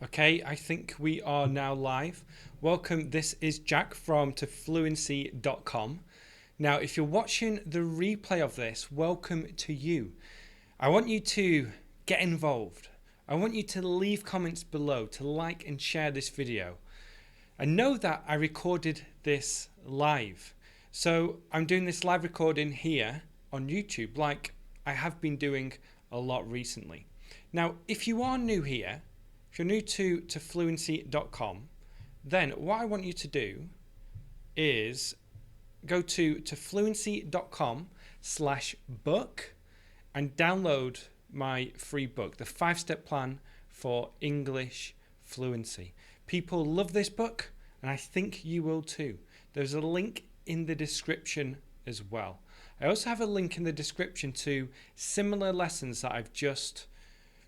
Okay, I think we are now live. Welcome, this is Jack from tofluency.com. Now, if you're watching the replay of this, welcome to you. I want you to get involved. I want you to leave comments below, to like and share this video. I know that I recorded this live. So I'm doing this live recording here on YouTube like I have been doing a lot recently. Now, if you are new here, if you're new to fluency.com, then what I want you to do is go to fluency.com/book and download my free book, The 5-Step Plan for English Fluency. People love this book, and I think you will too. There's a link in the description as well. I also have a link in the description to similar lessons that I've just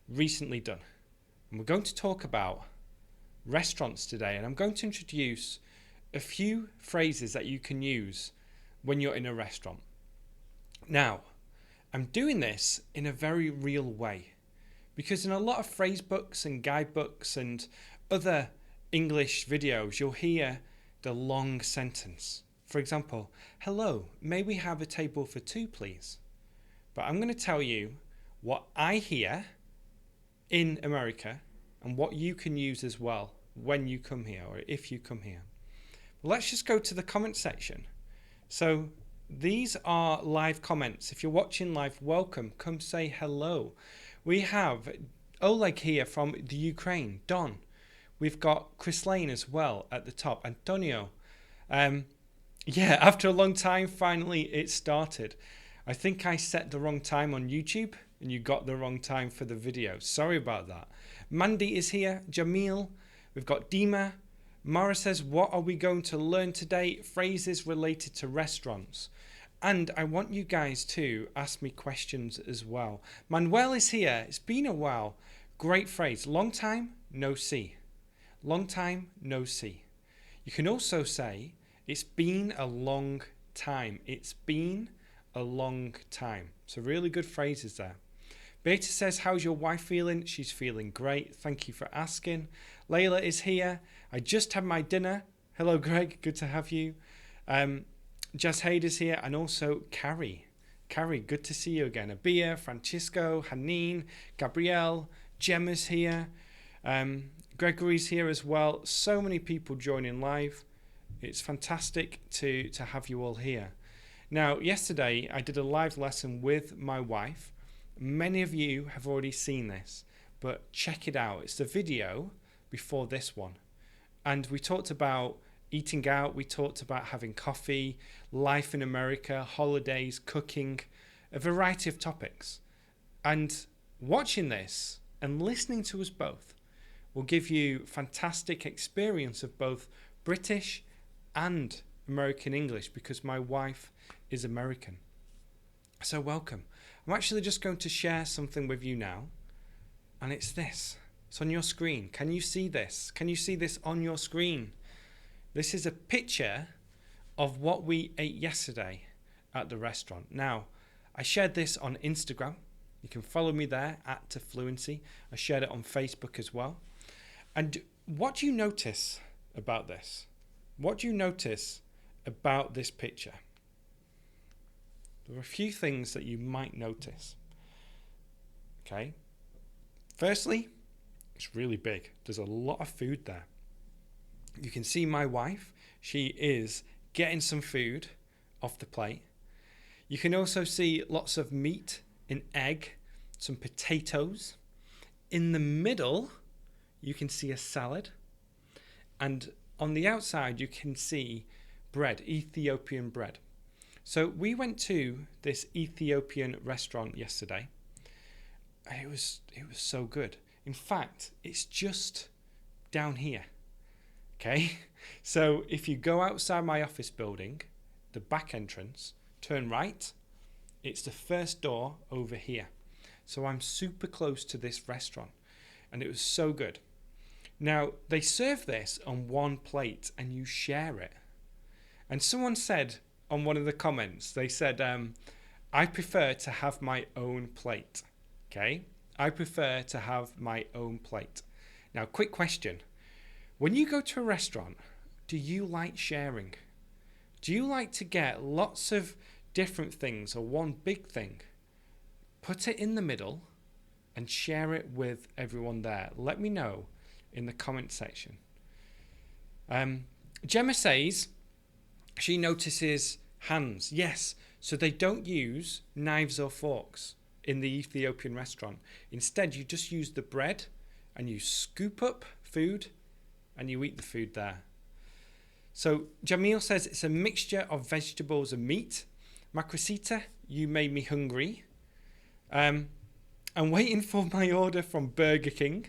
recently done. And we're going to talk about restaurants today, and I'm going to introduce a few phrases that you can use when you're in a restaurant. Now, I'm doing this in a very real way because in a lot of phrase books and guidebooks and other English videos, you'll hear the long sentence. For example, hello, may we have a table for two, please? But I'm going to tell you what I hear in America and what you can use as well when you come here or if you come here. Let's just go to the comment section. So these are live comments. If you're watching live, welcome. Come say hello. We have Oleg here from the Ukraine. Don. We've got Chris Lane as well at the top. Antonio. Yeah, after a long time, finally it started. I think I set the wrong time on YouTube and you got the wrong time for the video. Sorry about that. Mandy is here. Jamil. We've got Dima. Mara says, what are we going to learn today? Phrases related to restaurants. And I want you guys to ask me questions as well. Manuel is here. It's been a while. Great phrase. Long time, no see. Long time, no see. You can also say, it's been a long time. It's been a long time. So really good phrases there. Beta says, how's your wife feeling? She's feeling great. Thank you for asking. Layla is here. I just had my dinner. Hello, Greg. Good to have you. Jazz Haid is here. And also Carrie. Carrie, good to see you again. Abia, Francisco, Haneen, Gabrielle, Gemma's here. Gregory's here as well. So many people joining live. It's fantastic to have you all here. Now, yesterday I did a live lesson with my wife. Many of you have already seen this, but check it out. It's the video before this one. And we talked about eating out. We talked about having coffee, life in America, holidays, cooking, a variety of topics. And watching this and listening to us both will give you fantastic experience of both British and American English because my wife is American. So welcome. I'm actually just going to share something with you now, and it's this. It's on your screen. Can you see this? Can you see this on your screen? This is a picture of what we ate yesterday at the restaurant. Now, I shared this on Instagram. You can follow me there at @tofluency. I shared it on Facebook as well. And what do you notice about this? What do you notice about this picture? There are a few things that you might notice. Okay. Firstly, it's really big. There's a lot of food there. You can see my wife. She is getting some food off the plate. You can also see lots of meat, an egg, some potatoes. In the middle, you can see a salad. And on the outside, you can see bread, Ethiopian bread. So we went to this Ethiopian restaurant yesterday. And it was so good. In fact, it's just down here. Okay? So if you go outside my office building, the back entrance, turn right, it's the first door over here. So I'm super close to this restaurant. And it was so good. Now, they serve this on one plate and you share it. And someone said on one of the comments, they said, I prefer to have my own plate. Okay? I prefer to have my own plate. Now, quick question. When you go to a restaurant, do you like sharing? Do you like to get lots of different things or one big thing? Put it in the middle and share it with everyone there. Let me know in the comment section. Gemma says she notices hands. Yes, so they don't use knives or forks in the Ethiopian restaurant. Instead, you just use the bread and you scoop up food and you eat the food there. So Jamil says it's a mixture of vegetables and meat. Makrosita, you made me hungry. I'm waiting for my order from Burger King.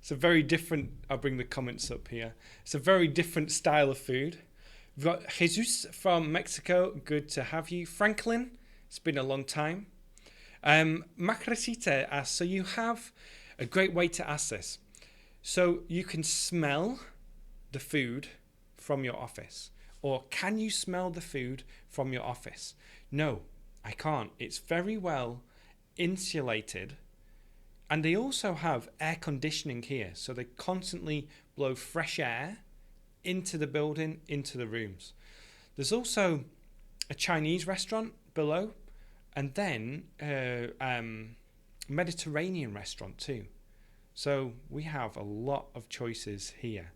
It's a very different, I'll bring the comments up here. It's a very different style of food. We've got Jesus from Mexico, good to have you. Franklin, it's been a long time. Makrosita asks, so you have a great way to ask this. So you can smell the food from your office, or can you smell the food from your office? No, I can't. It's very well insulated, and they also have air conditioning here, so they constantly blow fresh air into the building, into the rooms. There's also a Chinese restaurant below, and then Mediterranean restaurant too. So we have a lot of choices here.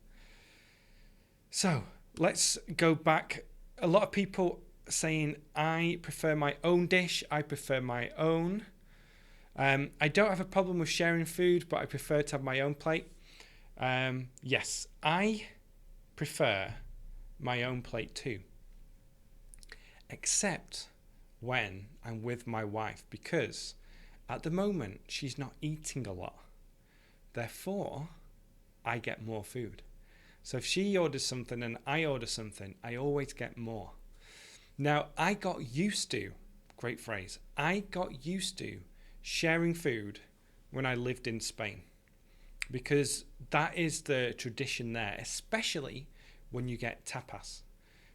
So let's go back. A lot of people saying, I prefer my own dish. I prefer my own. I don't have a problem with sharing food, but I prefer to have my own plate. Yes, I prefer my own plate too. Except when I'm with my wife, because at the moment she's not eating a lot. Therefore, I get more food. So if she orders something and I order something, I always get more. Now, I got used to, great phrase, I got used to sharing food when I lived in Spain, because that is the tradition there, especially when you get tapas.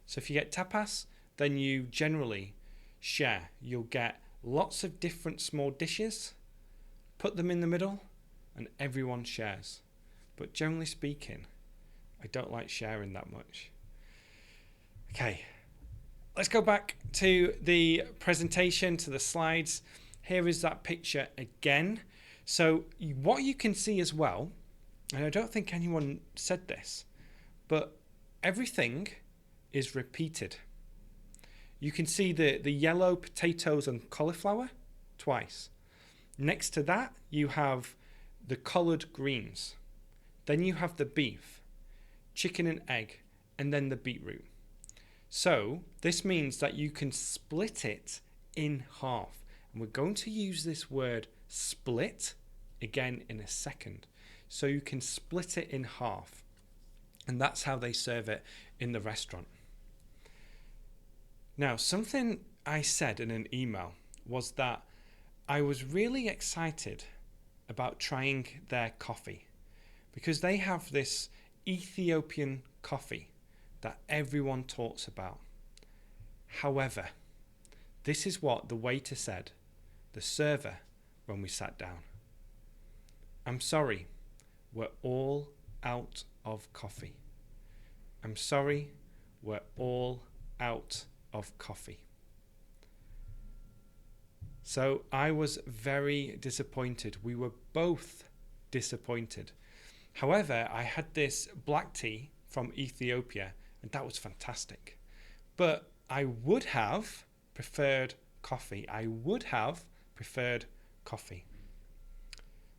So if you get tapas, then you generally share. You'll get lots of different small dishes, put them in the middle, and everyone shares. But generally speaking, I don't like sharing that much. Okay, let's go back to the presentation, to the slides. Here is that picture again. So what you can see as well, and I don't think anyone said this, but everything is repeated. You can see the yellow potatoes and cauliflower twice. Next to that, you have the coloured greens. Then you have the beef, chicken and egg, and then the beetroot. So this means that you can split it in half. And we're going to use this word split again in a second. So you can split it in half. And that's how they serve it in the restaurant. Now, something I said in an email was that I was really excited about trying their coffee, because they have this Ethiopian coffee that everyone talks about. However, this is what the waiter said, the server, when we sat down. I'm sorry, we're all out of coffee. I'm sorry, we're all out of coffee. So I was very disappointed. We were both disappointed. However, I had this black tea from Ethiopia, and that was fantastic. But I would have preferred coffee.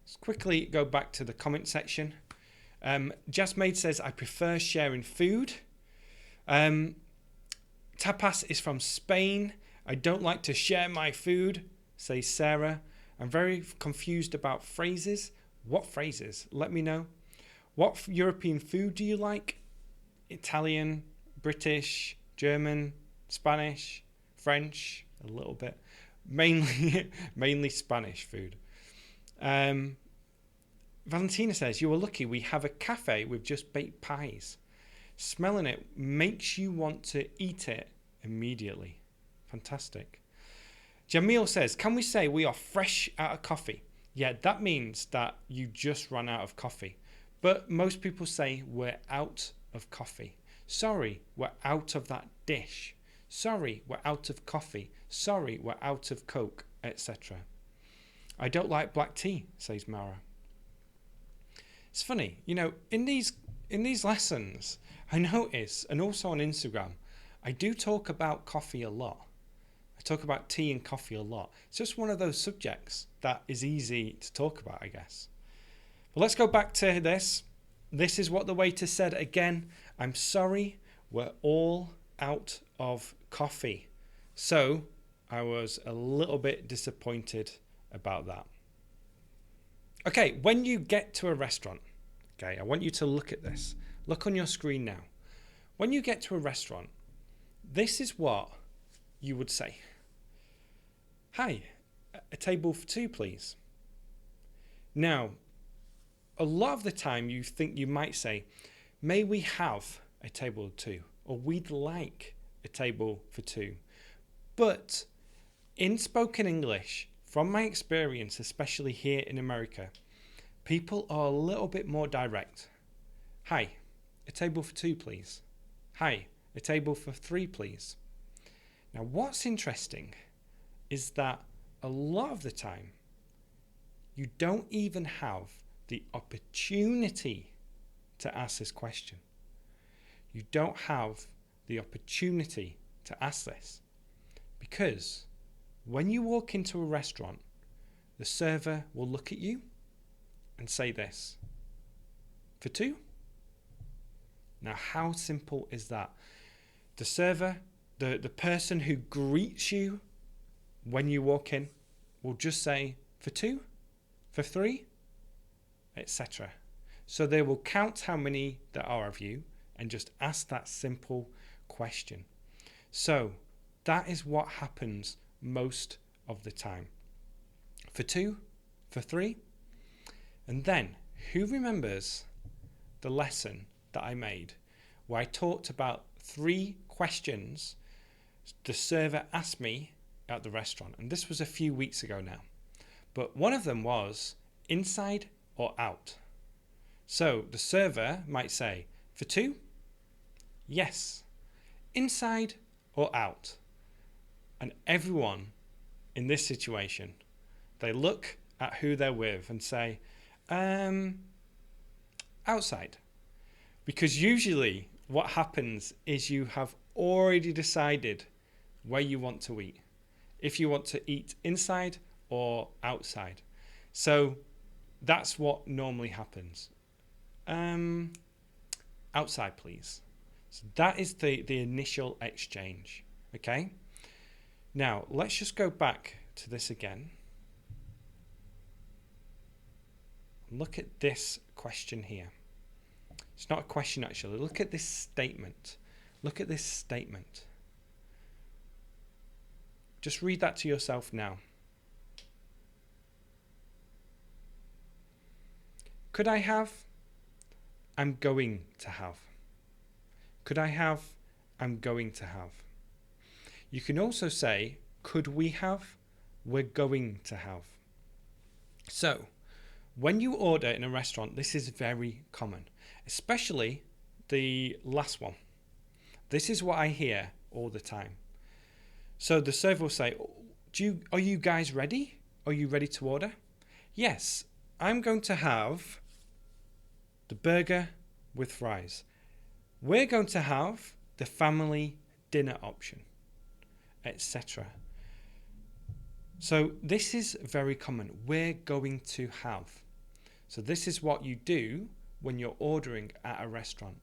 Let's quickly go back to the comment section. Jasmine says, I prefer sharing food. Tapas is from Spain. I don't like to share my food, says Sarah. I'm very confused about phrases. What phrases? Let me know. What European food do you like? Italian, British, German, Spanish, French, a little bit. Mainly Spanish food. Valentina says, you are lucky we have a cafe with just baked pies. Smelling it makes you want to eat it immediately. Fantastic. Jamil says, can we say we are fresh out of coffee? Yeah, that means that you just ran out of coffee. But most people say we're out of coffee. Sorry, we're out of that dish. Sorry, we're out of coffee. Sorry, we're out of Coke, etc. I don't like black tea, says Mara. It's funny, in these lessons, I notice, and also on Instagram, I do talk about coffee a lot. I talk about tea and coffee a lot. It's just one of those subjects that is easy to talk about, I guess. But let's go back to this. This is what the waiter said again. I'm sorry, we're all out of coffee. So I was a little bit disappointed about that. Okay, when you get to a restaurant, okay, I want you to look at this. Look on your screen now. When you get to a restaurant, this is what you would say. Hi, a table for two, please. Now, a lot of the time you think you might say, may we have a table of two? Or we'd like a table for two. But in spoken English, from my experience, especially here in America, people are a little bit more direct. Hi, a table for two, please. Hi, a table for three, please. Now, what's interesting is that a lot of the time, you don't even have the opportunity to ask this question. You don't have the opportunity to ask this because when you walk into a restaurant, the server will look at you and say this, for two? Now, how simple is that? The server, the person who greets you when you walk in will just say, for two, for three, etc. So they will count how many there are of you and just ask that simple question. So that is what happens most of the time. For two, for three. And then, who remembers the lesson that I made where I talked about 3 questions the server asked me at the restaurant? And this was a few weeks ago now. But one of them was inside or out. So the server might say, for two? Yes. Inside or out? And everyone in this situation, they look at who they're with and say, outside. Because usually what happens is you have already decided where you want to eat. If you want to eat inside or outside. So that's what normally happens. Outside, please. So that is the initial exchange. Okay. Now let's just go back to this again. Look at this question here. It's not a question actually. Look at this statement. Look at this statement. Just read that to yourself now. Could I have? I'm going to have. Could I have? I'm going to have. You can also say, could we have? We're going to have. So, when you order in a restaurant, this is very common, especially the last one. This is what I hear all the time. So the server will say, are you guys ready? Are you ready to order? Yes, I'm going to have the burger with fries. We're going to have the family dinner option, etc. So this is very common. We're going to have. So this is what you do when you're ordering at a restaurant.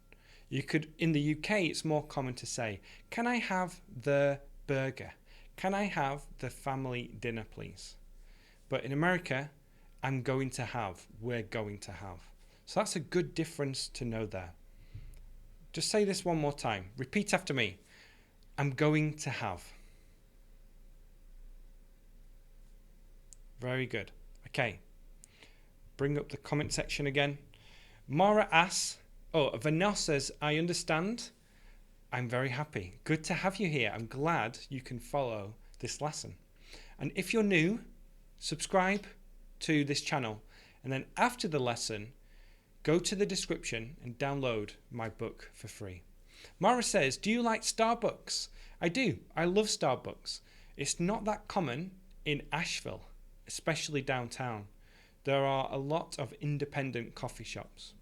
You could, in the UK, it's more common to say, can I have the burger? Can I have the family dinner, please? But in America, I'm going to have, we're going to have. So that's a good difference to know there. Just say this one more time. Repeat after me. I'm going to have. Very good. Okay. Bring up the comment section again. Mara asks, Vanessa says, I understand. I'm very happy. Good to have you here. I'm glad you can follow this lesson. And if you're new, subscribe to this channel. And then after the lesson, go to the description and download my book for free. Mara says, do you like Starbucks? I do. I love Starbucks. It's not that common in Asheville, especially downtown. There are a lot of independent coffee shops.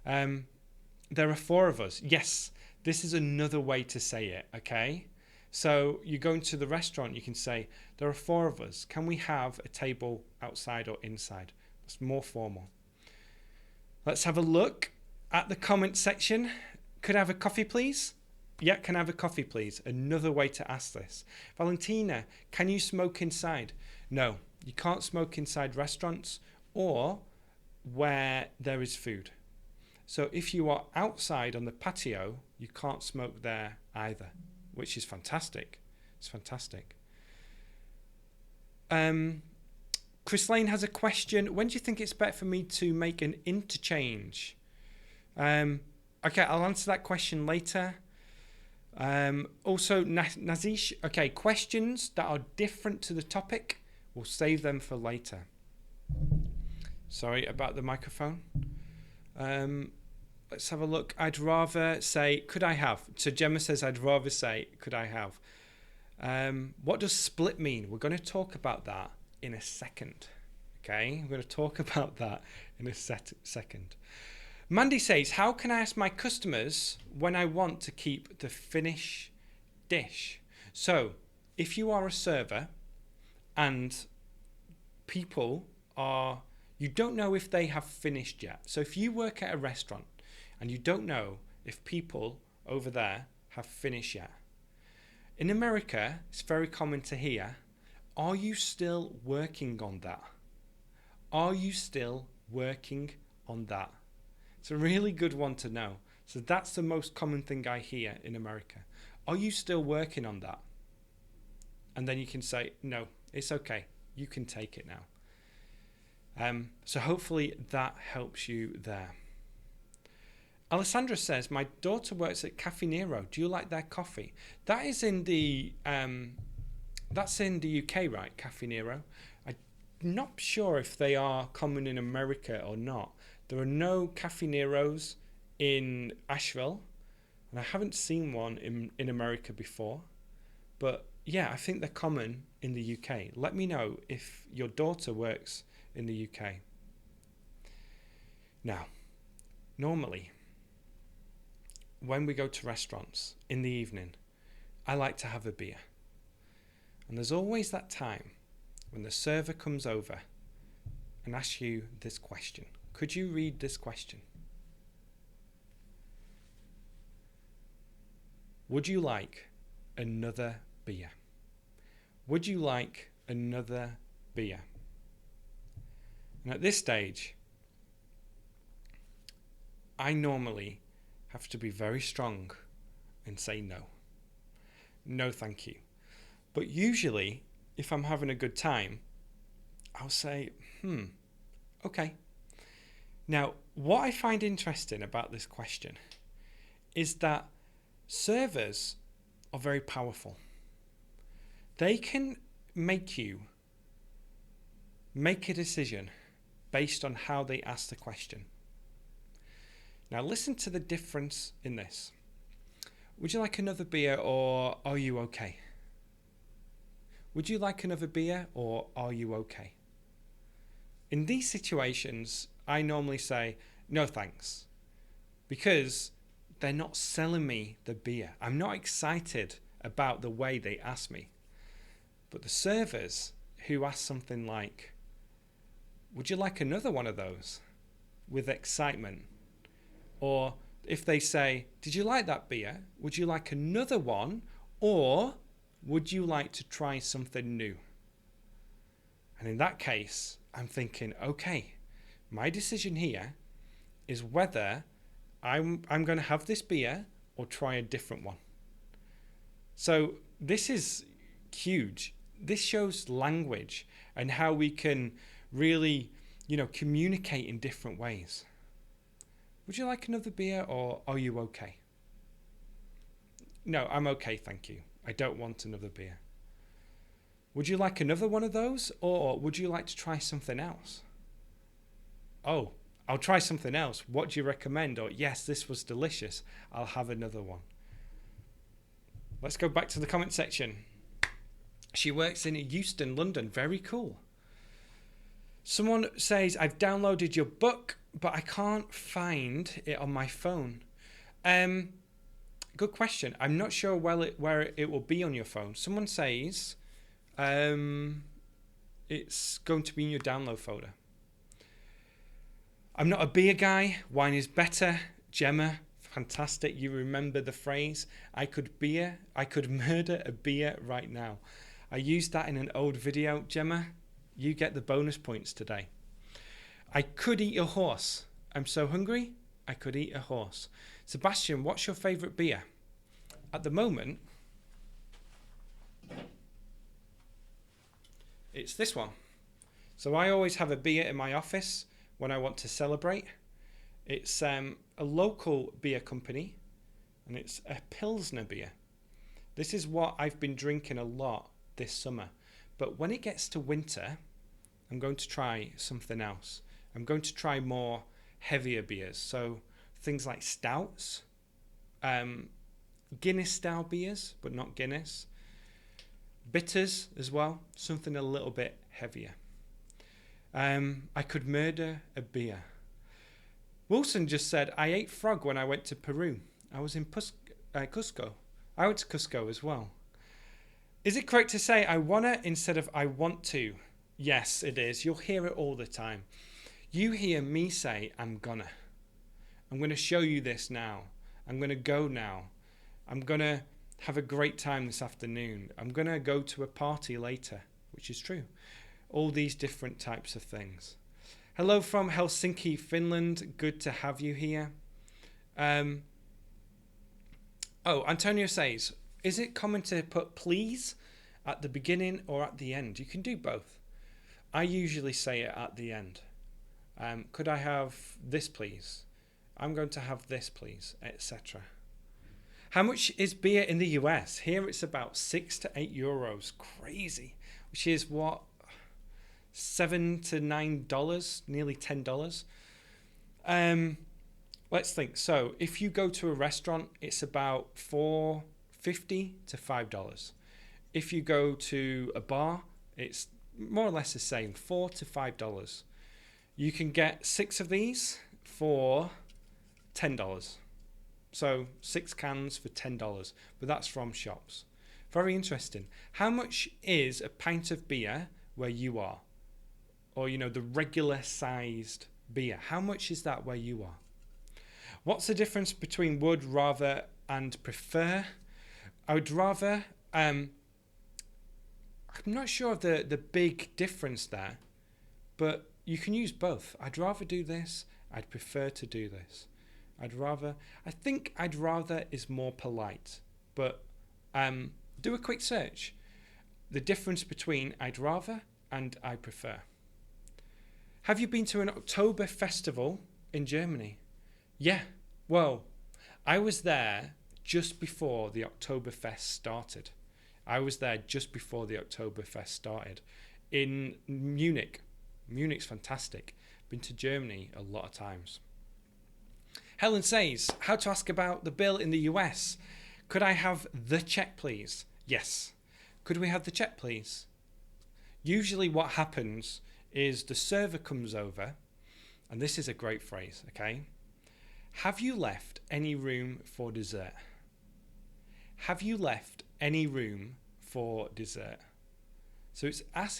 There are 4 of us. Yes, this is another way to say it, okay? So you go into the restaurant, you can say, there are 4 of us. Can we have a table outside or inside? It's more formal. Let's have a look at the comment section. Could I have a coffee, please? Yeah, can I have a coffee, please? Another way to ask this. Valentina, can you smoke inside? No, you can't smoke inside restaurants or where there is food. So if you are outside on the patio, you can't smoke there either, which is fantastic. It's fantastic. Chris Lane has a question. When do you think it's better for me to make an interchange? Okay, I'll answer that question later. Also, Nazish, okay, questions that are different to the topic, we'll save them for later. Sorry about the microphone. Let's have a look. I'd rather say, could I have? So Gemma says, I'd rather say, could I have? What does split mean? We're going to talk about that in a second. Okay, we're going to talk about that in a second. Mandy says, how can I ask my customers when I want to keep the finish dish? So if you are a server and people are, you don't know if they have finished yet. So if you work at a restaurant and you don't know if people over there have finished yet. In America, it's very common to hear, are you still working on that? Are you still working on that? It's a really good one to know. So that's the most common thing I hear in America. Are you still working on that? And then you can say, no, it's okay. You can take it now. So hopefully that helps you there. Alessandra says, my daughter works at Caffè Nero. Do you like their coffee? That is in the that's in the UK, right? Caffè Nero. I'm not sure if they are common in America or not. There are no Caffè Neros in Asheville, and I haven't seen one in America before. But yeah, I think they're common in the UK. Let me know if your daughter works in the UK. Now, normally, when we go to restaurants in the evening, I like to have a beer. And there's always that time when the server comes over and asks you this question. Could you read this question? Would you like another beer? Would you like another beer? And at this stage, I normally have to be very strong and say no. No, thank you. But usually, if I'm having a good time, I'll say, okay. Now, what I find interesting about this question is that servers are very powerful. They can make you make a decision based on how they ask the question. Now, listen to the difference in this. Would you like another beer or are you okay? Would you like another beer or are you okay? In these situations, I normally say, no thanks, because they're not selling me the beer. I'm not excited about the way they ask me. But the servers who ask something like, would you like another one of those? With excitement. Or if they say, did you like that beer? Would you like another one? Or would you like to try something new? And in that case, I'm thinking, okay, my decision here is whether I'm going to have this beer or try a different one. So this is huge. This shows language and how we can really, communicate in different ways. Would you like another beer or are you okay? No, I'm okay, thank you. I don't want another beer. Would you like another one of those or would you like to try something else? Oh, I'll try something else. What do you recommend? Or yes, this was delicious. I'll have another one. Let's go back to the comment section. She works in Euston, London. Very cool. Someone says, I've downloaded your book, but I can't find it on my phone. Good question. I'm not sure where it will be on your phone. Someone says it's going to be in your download folder. I'm not a beer guy. Wine is better. Gemma, fantastic. You remember the phrase, I could murder a beer right now. I used that in an old video. Gemma, you get the bonus points today. I could eat a horse. I'm so hungry, I could eat a horse. Sebastian, what's your favourite beer? At the moment, it's this one. So I always have a beer in my office when I want to celebrate. It's a local beer company, and it's a Pilsner beer. This is what I've been drinking a lot this summer. But when it gets to winter, I'm going to try something else. I'm going to try more heavier beers. So things like stouts, Guinness style beers, but not Guinness. Bitters as well, something a little bit heavier. I could murder a beer. Wilson just said, I ate frog when I went to Peru. I was in Cusco. I went to Cusco as well. Is it correct to say I wanna instead of I want to? Yes, it is. You'll hear it all the time. You hear me say I'm gonna. I'm going to show you this now. I'm going to go now. I'm going to have a great time this afternoon. I'm going to go to a party later, which is true. All these different types of things. Hello from Helsinki, Finland. Good to have you here. Antonio says, is it common to put please at the beginning or at the end? You can do both. I usually say it at the end. Could I have this, please? I'm going to have this, please, etc. How much is beer in the US? Here it's about €6 to €8. Crazy. Which is what? $7 to $9, nearly $10. Let's think. So if you go to a restaurant, it's about $4.50 to $5. If you go to a bar, it's more or less the same, $4 to $5. You can get 6 of these for $10. So 6 cans for $10, but that's from shops. Very interesting. How much is a pint of beer where you are? Or, the regular sized beer. How much is that where you are? What's the difference between would, rather, and prefer? I would rather, I'm not sure of the big difference there, but you can use both. I'd rather do this. I'd prefer to do this. I think I'd rather is more polite, but do a quick search. The difference between I'd rather and I prefer. Have you been to an Oktober festival in Germany? Yeah, well, I was there just before the Oktoberfest started. In Munich. Munich's fantastic. Been to Germany a lot of times. Helen says, how to ask about the bill in the US. Could I have the check, please? Yes. Could we have the check, please? Usually what happens is the server comes over, and this is a great phrase, okay? Have you left any room for dessert? Have you left any room for dessert? So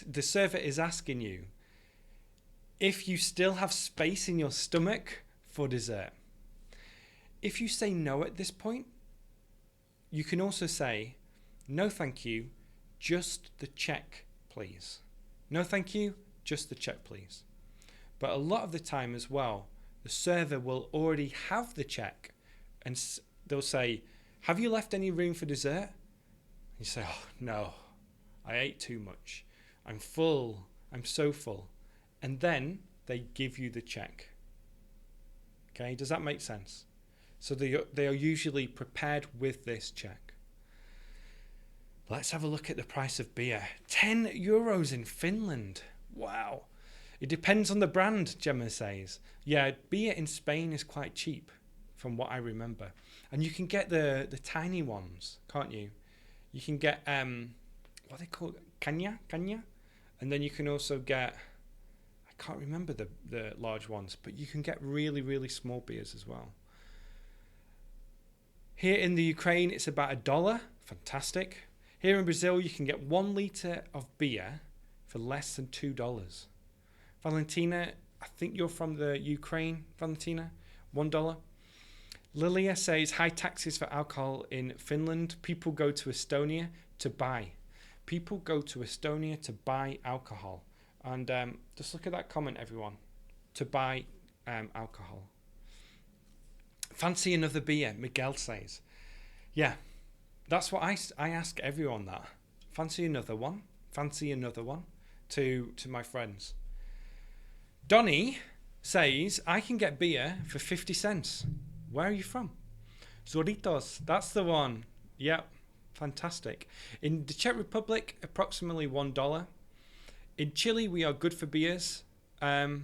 the server is asking you if you still have space in your stomach for dessert. If you say no at this point, you can also say, no thank you, just the check, please. No thank you, just the check, please. But a lot of the time as well, the server will already have the check, and they'll say, have you left any room for dessert? You say, oh, no, I ate too much. I'm full. I'm so full. And then they give you the check. Okay, does that make sense? So they are usually prepared with this check. Let's have a look at the price of beer. €10 in Finland. Wow. It depends on the brand, Gemma says. Yeah, beer in Spain is quite cheap, from what I remember. And you can get the tiny ones, can't you? You can get, what are they called? Caña? And then you can also get, I can't remember the large ones, but you can get really, really small beers as well. Here in the Ukraine, it's about $1. Fantastic. Here in Brazil, you can get 1 litre of beer for less than $2. Valentina, I think you're from the Ukraine, Valentina. $1. Lilia says, high taxes for alcohol in Finland. People go to Estonia to buy. People go to Estonia to buy alcohol. And just look at that comment, everyone. To buy alcohol. Fancy another beer, Miguel says. Yeah, that's what I ask everyone that. Fancy another one? Fancy another one? To my friends. Donnie says, I can get beer for 50 cents. Where are you from? Zoritos, that's the one. Yep, fantastic. In the Czech Republic, approximately $1. In Chile, we are good for beers. Yeah,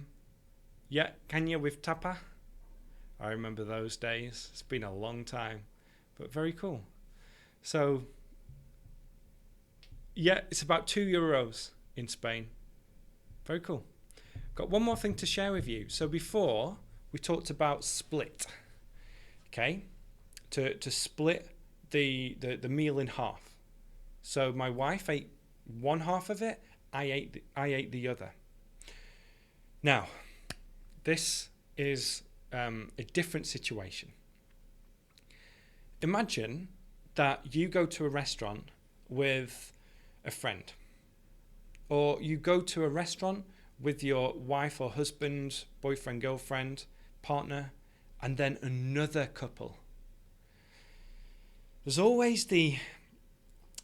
caña with tapa. I remember those days. It's been a long time, but very cool. So, yeah, it's about €2 in Spain. Very cool. Got one more thing to share with you. So before, we talked about split. Okay? To split the meal in half. So my wife ate one half of it, I ate the other. Now, this is a different situation. Imagine that you go to a restaurant with a friend, or you go to a restaurant with your wife or husband, boyfriend, girlfriend, partner, and then another couple. There's always the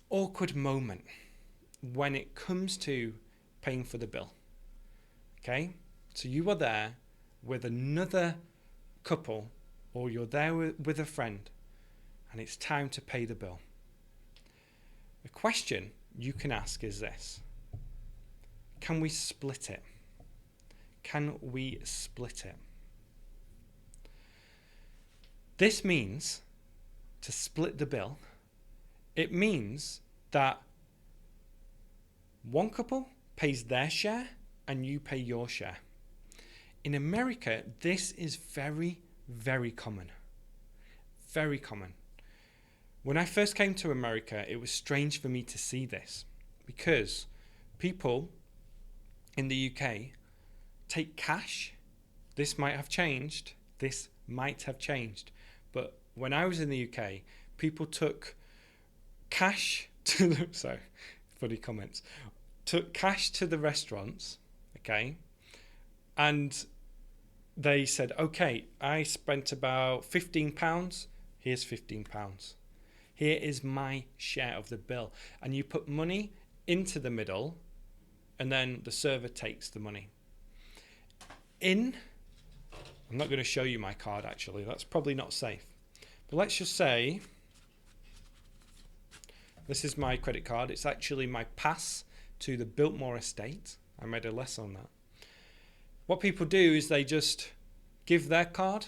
awkward moment when it comes to paying for the bill. Okay? So you are there with another couple, or you're there with a friend, and it's time to pay the bill. The question you can ask is this: can we split it? Can we split it? This means to split the bill. It means that one couple pays their share and you pay your share. In America, this is very, very common. Very common. When I first came to America, it was strange for me to see this because people in the UK take cash. This might have changed. This might have changed. But when I was in the UK, people took cash to the, sorry, funny comments, took cash to the restaurants, okay? And they said, okay, I spent about £15. Here's £15. Here is my share of the bill. And you put money into the middle, and then the server takes the money. I'm not going to show you my card, actually. That's probably not safe. But let's just say this is my credit card. It's actually my pass to the Biltmore estate. I made a lesson on that. What people do is they just give their card,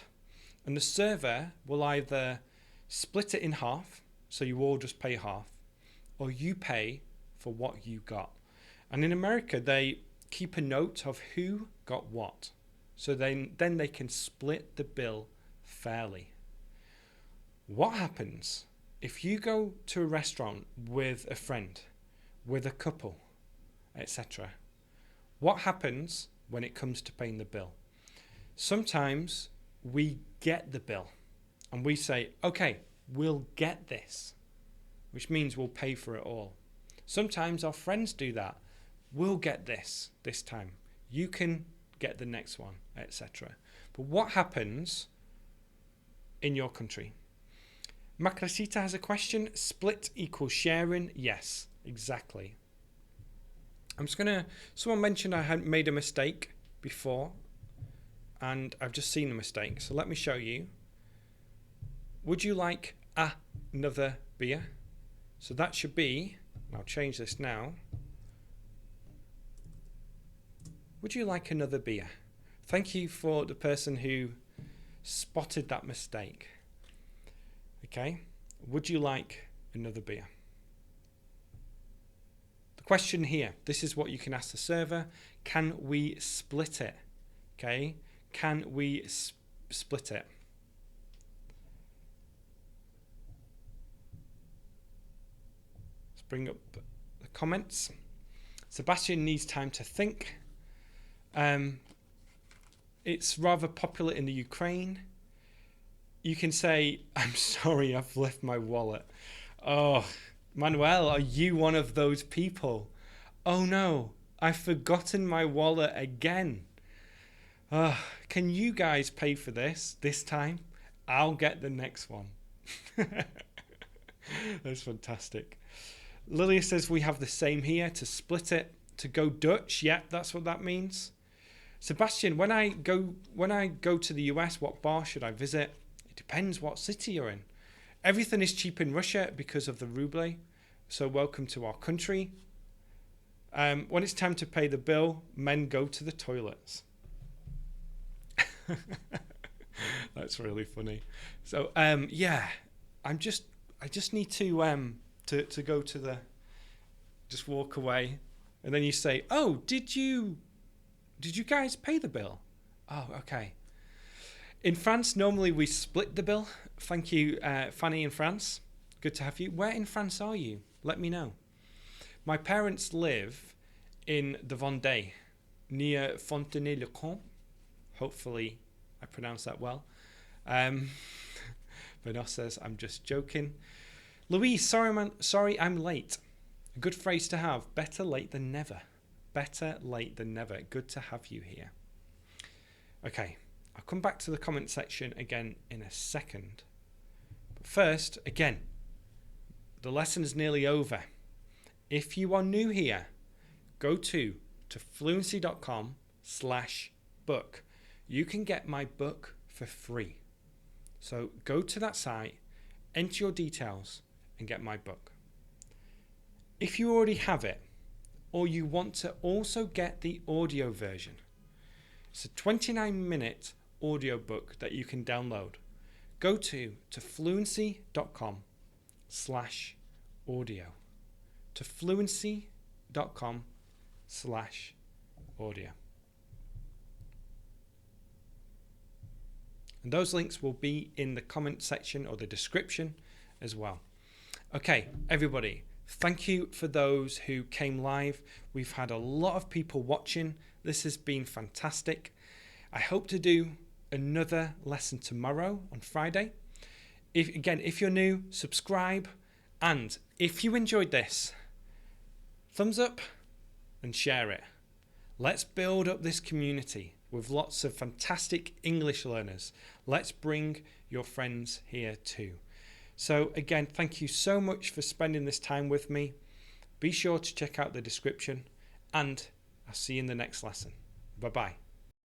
and the server will either split it in half, so you all just pay half, or you pay for what you got. And in America, they keep a note of who got what, so then they can split the bill fairly. What happens if you go to a restaurant with a friend, with a couple, etc.? What happens when it comes to paying the bill? Sometimes we get the bill and we say, okay, we'll get this, which means we'll pay for it all. Sometimes our friends do that. We'll get this time. You can get the next one, etc. But what happens in your country? Macrasita has a question. Split equals sharing? Yes, exactly. Someone mentioned I had made a mistake before, and I've just seen the mistake. So let me show you. Would you like another beer? So that should be, I'll change this now. would you like another beer? Thank you for the person who spotted that mistake. Okay, would you like another beer? The question here, this is what you can ask the server. Can we split it? Okay, can we split it? Let's bring up the comments. Sebastian needs time to think. It's rather popular in the Ukraine. You can say, I'm sorry, I've left my wallet. Oh, Manuel, are you one of those people? Oh no, I've forgotten my wallet again. Can you guys pay for this time? I'll get the next one. That's fantastic. Lilia says we have the same here. To split it, to go Dutch. Yeah, that's what that means. Sebastian, when I go to the US, what bar should I visit? It depends what city you're in. Everything is cheap in Russia because of the ruble. So welcome to our country. When it's time to pay the bill, men go to the toilets. That's really funny. So yeah, I just need to go to the, just walk away, and then you say, oh, did you guys pay the bill? Oh, okay. In France, normally we split the bill. Thank you, Fanny in France. Good to have you. Where in France are you? Let me know. My parents live in the Vendée, near Fontenay-le-Comte. Hopefully I pronounced that well. Benoit says, I'm just joking. Louise, sorry I'm late. A good phrase to have. Better late than never. Better late than never. Good to have you here. Okay, I'll come back to the comment section again in a second. But first, again, the lesson is nearly over. If you are new here, go to fluency.com/book. You can get my book for free. So go to that site, enter your details, and get my book. If you already have it, or you want to also get the audio version, it's a 29-minute audio book that you can download. Go to fluency.com/audio. To fluency.com/audio. And those links will be in the comment section or the description as well. Okay, everybody, thank you for those who came live. We've had a lot of people watching. This has been fantastic. I hope to do another lesson tomorrow on Friday. If you're new, subscribe. And if you enjoyed this, thumbs up and share it. Let's build up this community with lots of fantastic English learners. Let's bring your friends here too. So again, thank you so much for spending this time with me. Be sure to check out the description, and I'll see you in the next lesson. Bye-bye.